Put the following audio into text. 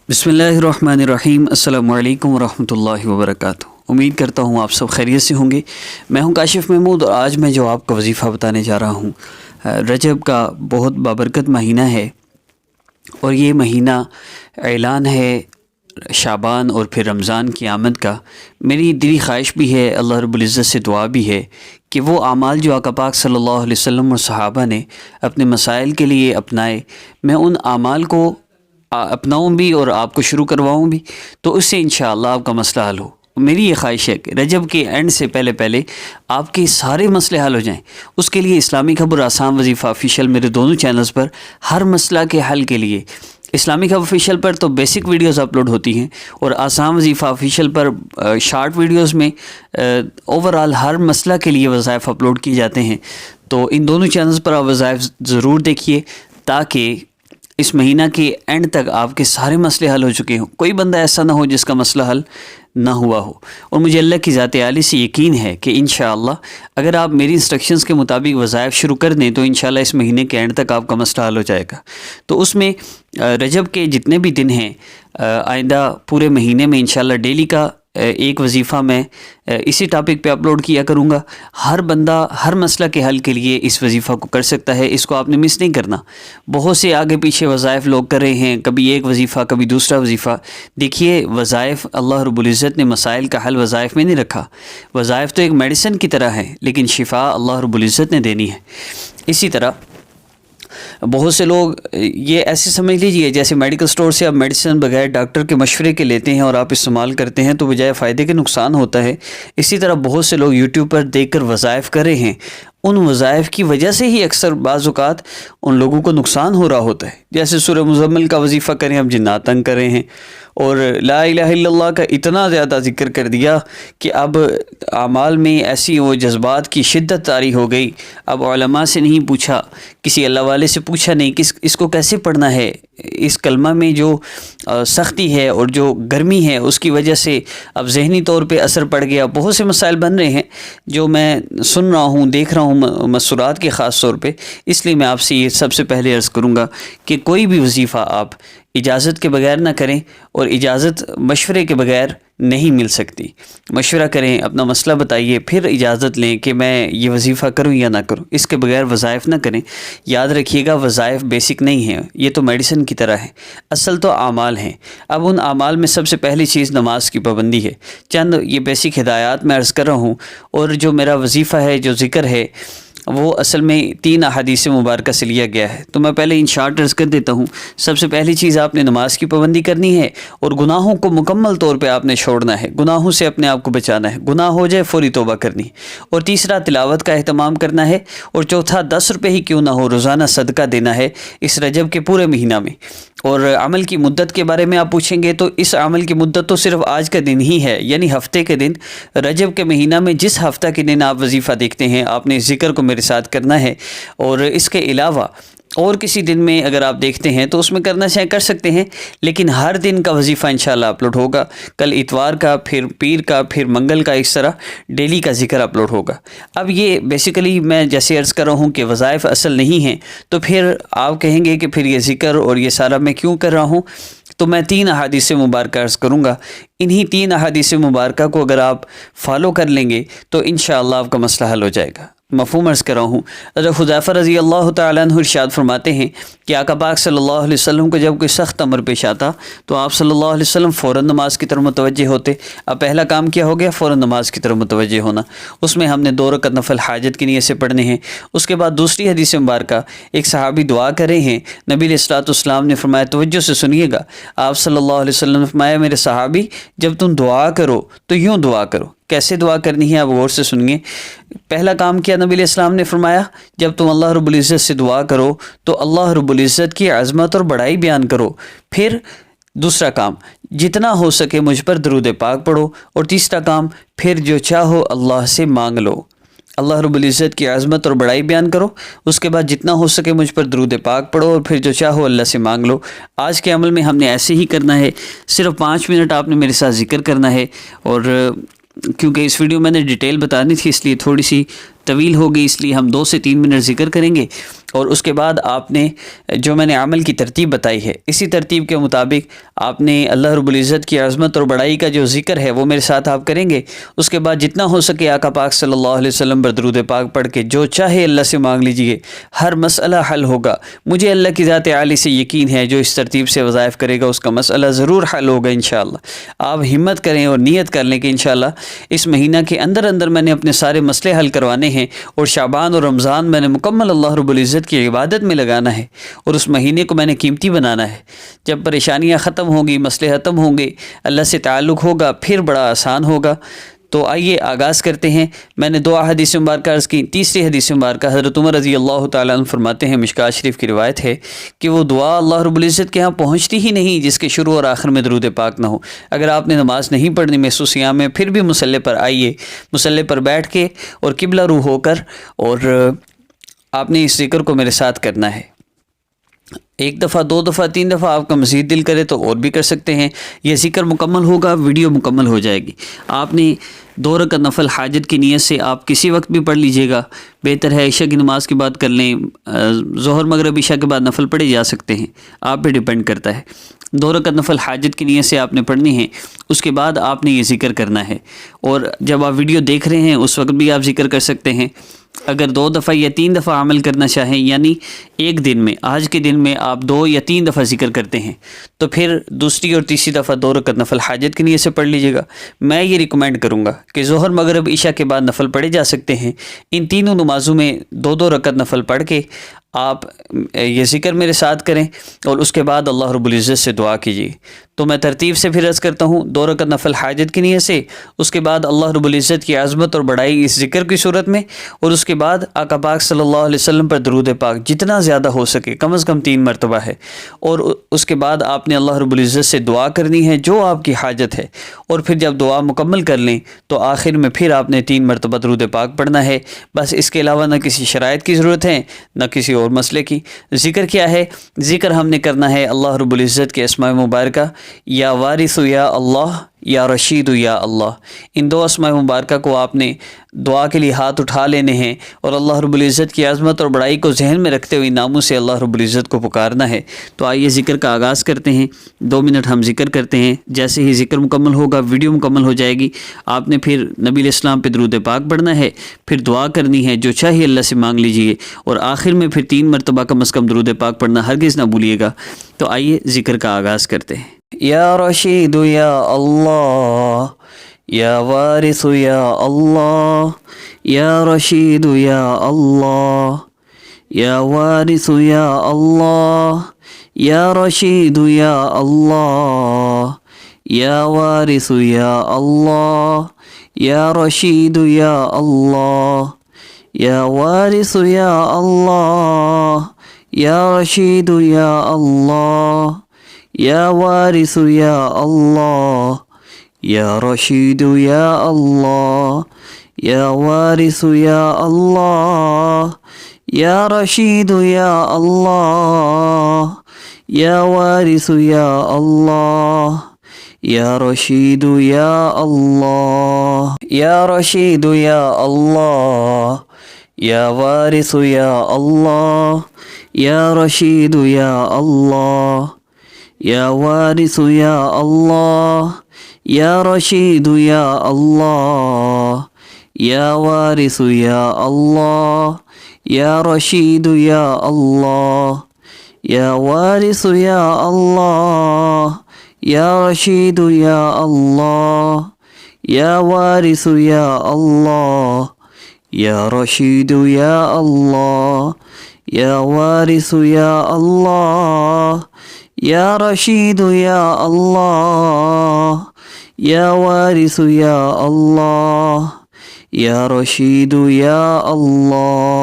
बिस्मिल्लाहिर्रहमानिर्रहीम। अस्सलामु अलैकुम वरहमतुल्लाहि वबरकातुहू। उम्मीद करता हूँ आप सब खैरियत से होंगे। मैं हूँ काशिफ़ महमूद और आज मैं जो आपको वजीफ़ा बताने जा रहा हूँ, रजब का बहुत बाबरकत महीना है और ये महीना ऐलान है शाबान और फिर रमज़ान की आमद का। मेरी दिली ख्वाहिश भी है, अल्लाह रब्बुल इज़्ज़त से दुआ भी है कि वो आमाल जो आका पाक सल्लल्लाहु अलैहि वसल्लम और सहाबा ने अपने मसाइल के लिए अपनाए, मैं उन आमाल को अपनाऊँ भी और आपको शुरू करवाऊँ भी, तो उससे इंशाअल्लाह आपका मसला हल हो। मेरी ये ख्वाहिश है कि रजब के एंड से पहले पहले आपके सारे मसले हल हो जाएं। उसके लिए इस्लामिक हब और आसान वजीफ़ा ऑफिशियल मेरे दोनों चैनल्स पर हर मसला के हल के लिए, इस्लामिक हब ऑफिशियल पर तो बेसिक वीडियोस अपलोड होती हैं और आसान वजीफ़ा ऑफिशियल पर शार्ट वीडियोस में ओवरऑल हर मसला के लिए वज़ाइफ अपलोड किए जाते हैं। तो इन दोनों चैनल्स पर आप वज़ाइफ ज़रूर देखिए ताकि इस महीना के एंड तक आपके सारे मसले हल हो चुके हों। कोई बंदा ऐसा ना हो जिसका मसला हल ना हुआ हो। और मुझे अल्लाह की ज़ात आली से यकीन है कि इंशाअल्लाह अगर आप मेरी इंस्ट्रक्शंस के मुताबिक वज़ाइफ शुरू कर दें तो इंशाअल्लाह इस महीने के एंड तक आपका मसला हल हो जाएगा। तो उसमें रजब के जितने भी दिन हैं, आइंदा पूरे महीने में इंशाअल्लाह डेली का एक वजीफ़ा मैं इसी टॉपिक पे अपलोड किया करूँगा। हर बंदा हर मसला के हल के लिए इस वजीफ़ा को कर सकता है, इसको आपने मिस नहीं करना। बहुत से आगे पीछे वज़ाइफ लोग कर रहे हैं, कभी एक वजीफ़ा कभी दूसरा वजीफ़ा। देखिए, वज़ाइफ अल्लाह रब्बुल इज़्ज़त ने मसाइल का हल वज़ाइफ में नहीं रखा। वज़ाइफ तो एक मेडिसिन की तरह है, लेकिन शिफा अल्लाह रब्बुल इज़्ज़त ने देनी है। इसी तरह बहुत से लोग ये ऐसे समझ लीजिए जैसे मेडिकल स्टोर से आप मेडिसिन बगैर डॉक्टर के मशवरे के लेते हैं और आप इस्तेमाल करते हैं तो बजाय फ़ायदे के नुकसान होता है। इसी तरह बहुत से लोग यूट्यूब पर देखकर वज़ाइफ कर रहे हैं, उन वज़ाइफ की वजह से ही अक्सर बाज़ औक़ात उन लोगों को नुकसान हो रहा होता है। जैसे सूरह मुज़म्मिल का वजीफ़ा करें, हम जिन्नात तंग कर रहे हैं और ला इलाहा इल्लल्लाह का इतना ज़्यादा ज़िक्र कर दिया कि अब आमाल में ऐसी वो जज्बात की शिद्दत तारी हो गई। अब उलमा से नहीं पूछा, किसी अल्लाह वाले से पूछा नहीं कि इसको कैसे पढ़ना है। इस कलमा में जो सख्ती है और जो गर्मी है उसकी वजह से अब जहनी तौर पे असर पड़ गया। बहुत से मसाइल बन रहे हैं जो मैं सुन रहा हूँ, देख रहा हूँ मसूरात के ख़ास तौर पे। इसलिए मैं आपसे ये सबसे पहले अर्ज़ करूँगा कि कोई भी वजीफ़ा आप इजाज़त के बगैर ना करें और इजाज़त मशवरे के बगैर नहीं मिल सकती। मशवरा करें, अपना मसला बताइए, फिर इजाज़त लें कि मैं ये वजीफ़ा करूं या ना करूं। इसके बगैर वज़ाइफ ना करें। याद रखिएगा, वज़ाइफ बेसिक नहीं है, ये तो मेडिसिन की तरह है। असल तो आमाल हैं। अब उन आमाल में सबसे पहली चीज़ नमाज की पाबंदी है। चंद ये बेसिक हिदायत मैं अर्ज़ कर रहा हूँ और जो मेरा वजीफ़ा है, जो ज़िक्र है, वो असल में 3 अहादीस मुबारक से लिया गया है। तो मैं पहले इन शार्ट अर्ज़ कर देता हूँ। सबसे पहली चीज़, आपने नमाज की पाबंदी करनी है और गुनाहों को मुकम्मल तौर पे आपने छोड़ना है, गुनाहों से अपने आप को बचाना है। गुनाह हो जाए फौरी तौबा करनी है। और तीसरा, तिलावत का अहतमाम करना है। और चौथा, 10 रुपये ही क्यों ना हो रोज़ाना सदका देना है इस रजब के पूरे महीना में। और अमल की मुद्दत के बारे में आप पूछेंगे तो इस अमल की मुद्दत तो सिर्फ आज का दिन ही है, यानी हफ्ते के दिन। रजब के महीना में जिस हफ्ता के दिन आप वजीफ़ा देखते हैं, आपने ज़िक्र को मेरे साथ करना है। और इसके अलावा और किसी दिन में अगर आप देखते हैं तो उसमें करना चाहे कर सकते हैं, लेकिन हर दिन का वजीफ़ा इंशाअल्लाह अपलोड होगा। कल इतवार का, फिर पीर का, फिर मंगल का, इस तरह डेली का ज़िक्र अपलोड होगा। अब ये बेसिकली मैं जैसे अर्ज़ कर रहा हूँ कि वज़ाइफ असल नहीं हैं, तो फिर आप कहेंगे कि फिर ये ज़िक्र और ये सारा मैं क्यों कर रहा हूँ। तो मैं 3 अहादीस मुबारक अर्ज़ करूँगा। इन्हीं 3 अहादीस मुबारक को अगर आप फॉलो कर लेंगे तो इंशाअल्लाह आपका मसला हल हो जाएगा। मफ़हूम अर्ज़ कर रहा हूँ। हज़रत हुज़ैफ़ा रज़ी अल्लाह तआला अन्हु इरशाद फरमाते हैं कि आका पाक सल्लल्लाहु अलैहि वसल्लम को जब कोई सख्त अमर पेश आता तो आप सल्लल्लाहु अलैहि वसल्लम फ़ौरन नमाज की तरफ मुतवज्जे होते। अब पहला काम क्या हो गया? फ़ौरन नमाज की तरफ मुतवज्जे होना। उसमें हमने 2 रकअत नफल हाजत की नीयत से पढ़ने हैं। उसके बाद दूसरी हदीस मुबारक, एक सहाबी दुआ कर रहे हैं, नबी अलैहिस्सलाम ने फरमाया, तवज्जो से सुनिएगा, आप सल्लल्लाहु अलैहि वसल्लम ने फरमाया, मेरे सहाबी जब तुम दुआ करो तो यूँ दुआ करो। कैसे दुआ करनी है आप गौर से सुनिए। पहला काम किया नबी अलैहिस्सलाम ने फरमाया, जब तुम अल्लाह रब्बुल इज़्ज़त से दुआ करो तो अल्लाह रब्बुल इज़्ज़त की अज़मत और बड़ाई बयान करो। फिर दूसरा काम, जितना हो सके मुझ पर दरूद पाक पढ़ो। और तीसरा काम, फिर जो चाहो अल्लाह से मांग लो। अल्लाह रब्बुल इज़्ज़त की अज़मत और बड़ाई बयान करो, उसके बाद जितना हो सके मुझ पर दरूद पाक पढ़ो और फिर जो चाहो अल्लाह से मांग लो। आज के अमल में हमने ऐसे ही करना है। सिर्फ 5 मिनट आपने मेरे साथ ज़िक्र करना है। और क्योंकि इस वीडियो मैंने डिटेल बतानी थी, इसलिए थोड़ी सी طویل ہوگی، اس لیے ہم 2 سے 3 منٹ ذکر کریں گے، اور اس کے بعد آپ نے جو میں نے عمل کی ترتیب بتائی ہے اسی ترتیب کے مطابق آپ نے اللہ رب العزت کی عظمت اور بڑائی کا جو ذکر ہے وہ میرے ساتھ آپ کریں گے۔ اس کے بعد جتنا ہو سکے آقا پاک صلی اللہ علیہ وسلم پر درود پاک پڑھ کے جو چاہے اللہ سے مانگ لیجئے، ہر مسئلہ حل ہوگا۔ مجھے اللہ کی ذات عالی سے یقین ہے جو اس ترتیب سے وظائف کرے گا اس کا مسئلہ ضرور حل ہوگا انشاءاللہ۔ آپ ہمت کریں اور نیت کر لیں کہ انشاءاللہ اس مہینہ کے اندر میں نے اپنے سارے مسئلے حل کروانے ہیں، اور شعبان اور رمضان میں نے مکمل اللہ رب العزت کی عبادت میں لگانا ہے، اور اس مہینے کو میں نے قیمتی بنانا ہے۔ جب پریشانیاں ختم ہوں گی، مسئلے ختم ہوں گے، اللہ سے تعلق ہوگا، پھر بڑا آسان ہوگا۔ تو آئیے آغاز کرتے ہیں۔ میں نے 2 احادیث مبارکہ عرض کی۔ تیسری حدیث مبارکہ حضرت عمر رضی اللہ تعالیٰ عنہ فرماتے ہیں، مشکوٰۃ شریف کی روایت ہے کہ وہ دعا اللہ رب العزت کے ہاں پہنچتی ہی نہیں جس کے شروع اور آخر میں درود پاک نہ ہو۔ اگر آپ نے نماز نہیں پڑھنی محسوس صیام میں، پھر بھی مصلی پر آئیے، مصلی پر بیٹھ کے اور قبلہ رو ہو کر، اور آپ نے اس ذکر کو میرے ساتھ کرنا ہے۔ 1 دفعہ، 2 دفعہ، 3 دفعہ، آپ کا مزید دل کرے تو اور بھی کر سکتے ہیں۔ یہ ذکر مکمل ہوگا، ویڈیو مکمل ہو جائے گی۔ آپ نے 2 رکعت نفل حاجت کی نیت سے آپ کسی وقت بھی پڑھ لیجئے گا، بہتر ہے عشاء کی نماز کے بعد کر لیں، ظہر مغرب عشاء کے بعد نفل پڑھے جا سکتے ہیں، آپ پہ ڈیپینڈ کرتا ہے۔ 2 رکعت نفل حاجت کی نیت سے آپ نے پڑھنی ہے، اس کے بعد آپ نے یہ ذکر کرنا ہے، اور جب آپ ویڈیو دیکھ رہے ہیں اس وقت بھی آپ ذکر کر سکتے ہیں۔ اگر 2 دفعہ یا 3 دفعہ عمل کرنا چاہیں، یعنی ایک دن میں، آج کے دن میں آپ 2 یا 3 دفعہ ذکر کرتے ہیں، تو پھر دوسری اور تیسری دفعہ 2 رکعت نفل حاجت کی نیت سے پڑھ لیجئے گا۔ میں یہ ریکمینڈ کروں گا کہ ظہر مغرب عشاء کے بعد نفل پڑھے جا سکتے ہیں، ان تینوں نمازوں میں 2 رکعت نفل پڑھ کے آپ یہ ذکر میرے ساتھ کریں، اور اس کے بعد اللہ رب العزت سے دعا کیجیے۔ تو میں ترتیب سے پھر عرض کرتا ہوں، 2 رکعت نفل حاجت کی نیت سے، اس کے بعد اللہ رب العزت کی عظمت اور بڑائی اس ذکر کی صورت میں، اور اس کے بعد آقا پاک صلی اللہ علیہ وسلم پر درود پاک جتنا زیادہ ہو سکے، کم از کم 3 مرتبہ ہے، اور اس کے بعد آپ نے اللہ رب العزت سے دعا کرنی ہے جو آپ کی حاجت ہے، اور پھر جب دعا مکمل کر لیں تو آخر میں پھر آپ نے 3 مرتبہ درود پاک پڑھنا ہے۔ بس اس کے علاوہ نہ کسی شرائط کی ضرورت ہے، نہ کسی اور مسئلے کی۔ ذکر کیا ہے؟ ذکر ہم نے کرنا ہے اللہ رب العزت کے اسماء مبارکہ، یا وارث یا اللہ، یا رشید یا اللہ۔ ان 2 اسماء مبارکہ کو آپ نے دعا کے لیے ہاتھ اٹھا لینے ہیں، اور اللہ رب العزت کی عظمت اور بڑائی کو ذہن میں رکھتے ہوئے ناموں سے اللہ رب العزت کو پکارنا ہے۔ تو آئیے ذکر کا آغاز کرتے ہیں۔ 2 منٹ ہم ذکر کرتے ہیں۔ جیسے ہی ذکر مکمل ہوگا، ویڈیو مکمل ہو جائے گی، آپ نے پھر نبی علیہ السلام پہ درود پاک پڑھنا ہے، پھر دعا کرنی ہے جو چاہیے اللہ سے مانگ لیجئے، اور آخر میں پھر 3 مرتبہ کم از کم درود پاک پڑھنا ہرگز نہ بھولیے گا۔ تو آئیے ذکر کا آغاز کرتے ہیں۔ یا رشید یا اللہ، یا وارث یا اللہ، یا رشید یا اللہ، یا وارث یا اللہ، یا رشید یا اللہ، یا وارث یا اللہ، یا رشید یا اللہ، یا وارث یا اللہ، یا رشید یا اللہ، یا وارث یا اللہ، یا رشید یا اللہ، یا وارث یا اللہ، یا رشید یا اللہ، یا وارث یا اللہ، یا رشید یا اللہ، یا رشید یا اللہ، یا وارث یا اللہ، یا رشید یا اللہ، یا وارث یا اللہ، یا رشید یا اللہ، یا وارث یا اللہ، یا رشید یا اللہ، یا وارث یا اللہ، یا رشید یا اللہ، یا وارث یا اللہ، یا رشید یا اللہ، یا وارث یا اللہ، یا رشید یا اللہ، یا وارث یا اللہ، یا رشید یا اللہ۔